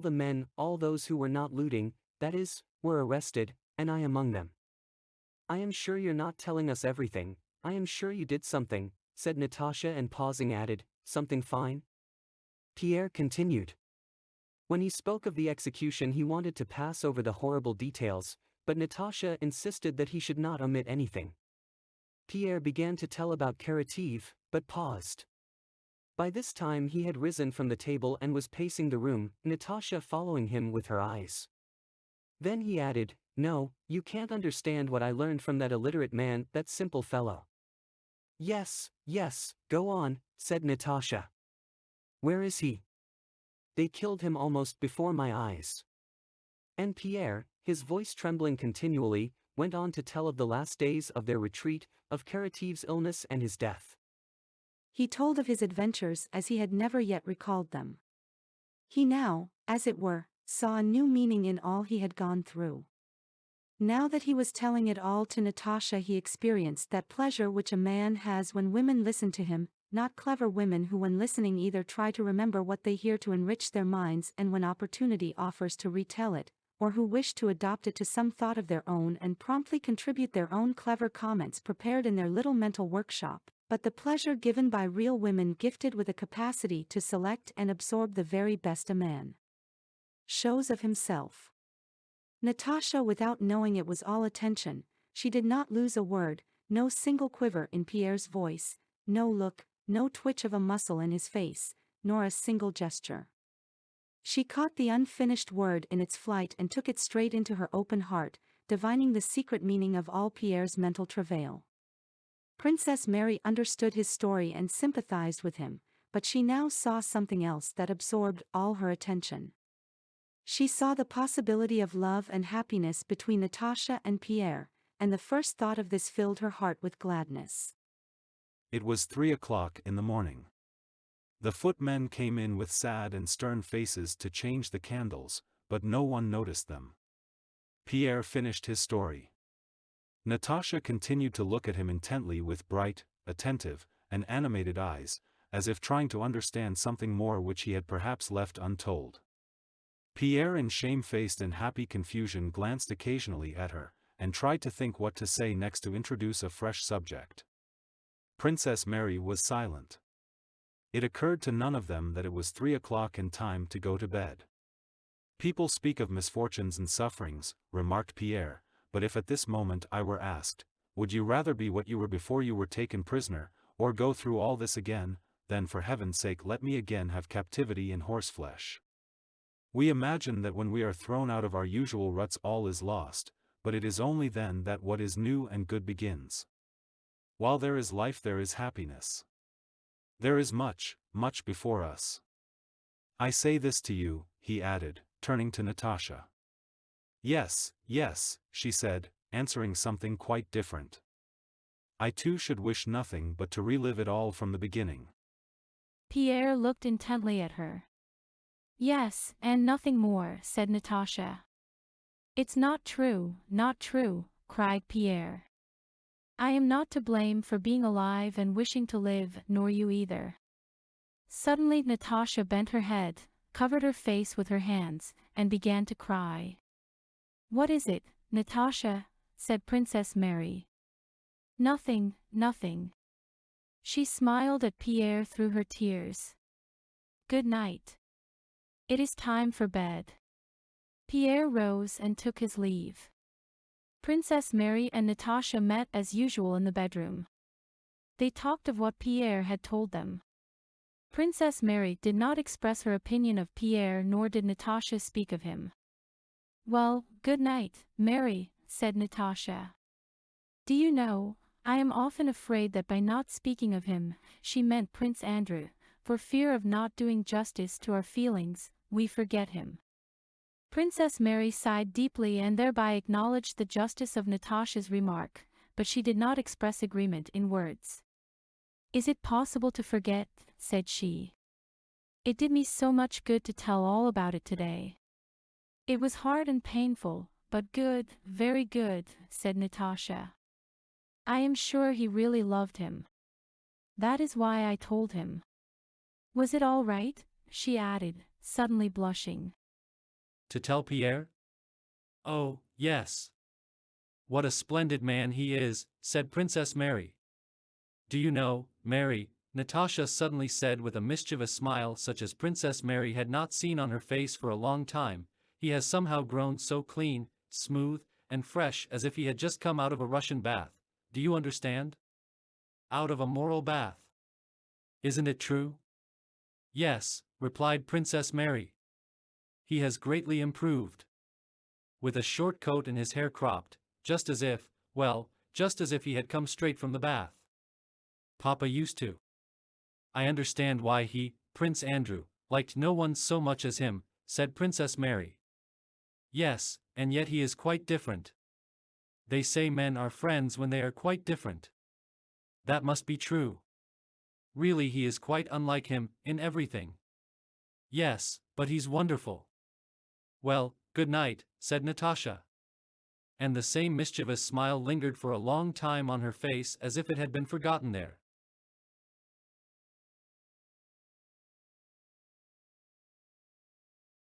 The men, all those who were not looting, that is, were arrested, and I among them. I am sure you're not telling us everything, I am sure you did something, said Natasha, and pausing added, something fine? Pierre continued. When he spoke of the execution he wanted to pass over the horrible details, but Natasha insisted that he should not omit anything. Pierre began to tell about captivity, but paused. By this time he had risen from the table and was pacing the room, Natasha following him with her eyes. Then he added, no, you can't understand what I learned from that illiterate man, that simple fellow. Yes, go on, said Natasha. Where is he? They killed him almost before my eyes. And Pierre, his voice trembling continually, went on to tell of the last days of their retreat, of Karatiev's illness and his death. He told of his adventures as he had never yet recalled them. He now, as it were, saw a new meaning in all he had gone through. Now that he was telling it all to Natasha, he experienced that pleasure which a man has when women listen to him, not clever women who when listening either try to remember what they hear to enrich their minds and when opportunity offers to retell it, or who wish to adopt it to some thought of their own and promptly contribute their own clever comments prepared in their little mental workshop, but the pleasure given by real women gifted with a capacity to select and absorb the very best a man shows of himself. Natasha, without knowing it, was all attention. She did not lose a word, no single quiver in Pierre's voice, no look, no twitch of a muscle in his face, nor a single gesture. She caught the unfinished word in its flight and took it straight into her open heart, divining the secret meaning of all Pierre's mental travail. Princess Mary understood his story and sympathized with him, but she now saw something else that absorbed all her attention. She saw the possibility of love and happiness between Natasha and Pierre, and the first thought of this filled her heart with gladness. It was 3 o'clock in the morning. The footmen came in with sad and stern faces to change the candles, but no one noticed them. Pierre finished his story. Natasha continued to look at him intently with bright, attentive, and animated eyes, as if trying to understand something more which he had perhaps left untold. Pierre, in shamefaced and happy confusion, glanced occasionally at her, and tried to think what to say next to introduce a fresh subject. Princess Mary was silent. It occurred to none of them that it was 3 o'clock and time to go to bed. People speak of misfortunes and sufferings, remarked Pierre, but if at this moment I were asked, would you rather be what you were before you were taken prisoner, or go through all this again, then for heaven's sake let me again have captivity in horseflesh. We imagine that when we are thrown out of our usual ruts all is lost, but it is only then that what is new and good begins. While there is life there is happiness. There is much, much before us. I say this to you, he added, turning to Natasha. Yes, she said, answering something quite different. I too should wish nothing but to relive it all from the beginning. Pierre looked intently at her. Yes, and nothing more, said Natasha. It's not true, cried Pierre. I am not to blame for being alive and wishing to live, nor you either. Suddenly Natasha bent her head, covered her face with her hands, and began to cry. What is it, Natasha? Said Princess Mary. Nothing. She smiled at Pierre through her tears. Good night. It is time for bed. Pierre rose and took his leave. Princess Mary and Natasha met as usual in the bedroom. They talked of what Pierre had told them. Princess Mary did not express her opinion of Pierre, nor did Natasha speak of him. Well, good night, Mary, said Natasha. Do you know, I am often afraid that by not speaking of him, she meant Prince Andrew, for fear of not doing justice to our feelings, we forget him. Princess Mary sighed deeply and thereby acknowledged the justice of Natasha's remark, but she did not express agreement in words. Is it possible to forget? Said she. It did me so much good to tell all about it today. It was hard and painful, but good, very good, said Natasha. I am sure he really loved him. That is why I told him. Was it all right? She added, suddenly blushing. To tell Pierre? Oh, yes. What a splendid man he is, said Princess Mary. Do you know, Mary, Natasha suddenly said with a mischievous smile such as Princess Mary had not seen on her face for a long time, he has somehow grown so clean, smooth, and fresh as if he had just come out of a Russian bath. Do you understand? Out of a moral bath. Isn't it true? Yes, replied Princess Mary. He has greatly improved. With a short coat and his hair cropped, just as if he had come straight from the bath. Papa used to. I understand why he, Prince Andrew, liked no one so much as him, said Princess Mary. Yes, and yet he is quite different. They say men are friends when they are quite different. That must be true. Really, he is quite unlike him, in everything. Yes, but he's wonderful. Well, good night, said Natasha. And the same mischievous smile lingered for a long time on her face as if it had been forgotten there.